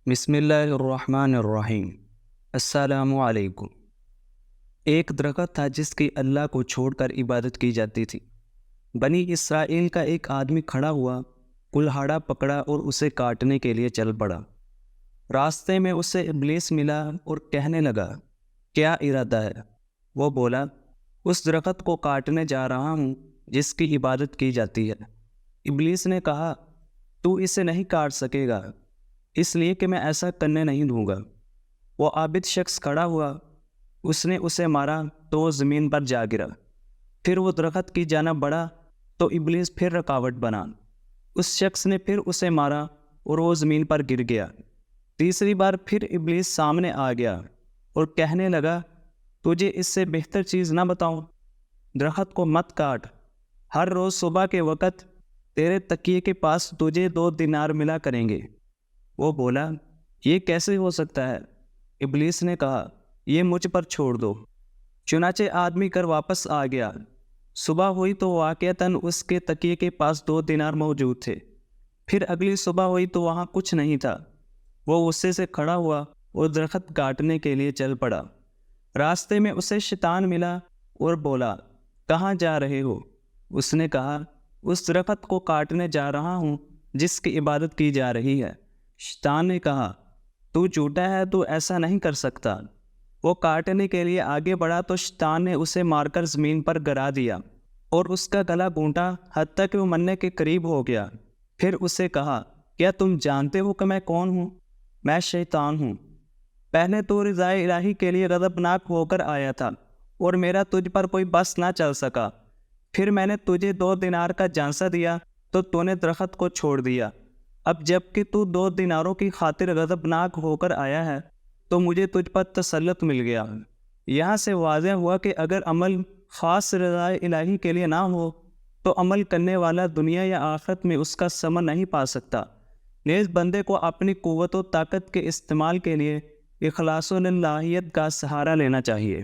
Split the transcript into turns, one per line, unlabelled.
بسم اللہ الرحمن الرحیم۔ السلام علیکم۔ ایک درخت تھا جس کی اللہ کو چھوڑ کر عبادت کی جاتی تھی۔ بنی اسرائیل کا ایک آدمی کھڑا ہوا، کلہاڑا پکڑا اور اسے کاٹنے کے لیے چل پڑا۔ راستے میں اسے ابلیس ملا اور کہنے لگا، کیا ارادہ ہے؟ وہ بولا، اس درخت کو کاٹنے جا رہا ہوں جس کی عبادت کی جاتی ہے۔ ابلیس نے کہا، تو اسے نہیں کاٹ سکے گا، اس لیے کہ میں ایسا کرنے نہیں دوں گا۔ وہ عابد شخص کھڑا ہوا، اس نے اسے مارا تو وہ زمین پر جا گرا۔ پھر وہ درخت کی جانب بڑھا تو ابلیس پھر رکاوٹ بنا۔ اس شخص نے پھر اسے مارا اور وہ زمین پر گر گیا۔ تیسری بار پھر ابلیس سامنے آ گیا اور کہنے لگا، تجھے اس سے بہتر چیز نہ بتاؤں؟ درخت کو مت کاٹ، ہر روز صبح کے وقت تیرے تکیے کے پاس تجھے 2 دینار ملا کریں گے۔ وہ بولا، یہ کیسے ہو سکتا ہے؟ ابلیس نے کہا، یہ مجھ پر چھوڑ دو۔ چنانچہ آدمی کر واپس آ گیا۔ صبح ہوئی تو واقعتاً اس کے تکیے کے پاس 2 دینار موجود تھے۔ پھر اگلی صبح ہوئی تو وہاں کچھ نہیں تھا۔ وہ غصے سے کھڑا ہوا اور درخت کاٹنے کے لیے چل پڑا۔ راستے میں اسے شیطان ملا اور بولا، کہاں جا رہے ہو؟ اس نے کہا، اس درخت کو کاٹنے جا رہا ہوں جس کی عبادت کی جا رہی ہے۔ شیطان نے کہا، تو جھوٹا ہے، تو ایسا نہیں کر سکتا۔ وہ کاٹنے کے لیے آگے بڑھا تو شیطان نے اسے مار کر زمین پر گرا دیا اور اس کا گلا گھونٹا حتیٰ کہ وہ مرنے کے قریب ہو گیا۔ پھر اسے کہا، کیا تم جانتے ہو کہ میں کون ہوں؟ میں شیطان ہوں۔ پہلے تو رضائے الہی کے لیے غضبناک ہو کر آیا تھا اور میرا تجھ پر کوئی بس نہ چل سکا۔ پھر میں نے تجھے 2 دینار کا جھانسا دیا تو نے درخت کو چھوڑ دیا۔ اب جب کہ تو 2 دیناروں کی خاطر غضبناک ہو کر آیا ہے تو مجھے تجھ پر تسلط مل گیا۔ یہاں سے واضح ہوا کہ اگر عمل خاص رضائے الہی کے لیے نہ ہو تو عمل کرنے والا دنیا یا آخرت میں اس کا ثمر نہیں پا سکتا۔ نیز بندے کو اپنی قوت و طاقت کے استعمال کے لیے اخلاص و للہیت کا سہارا لینا چاہیے۔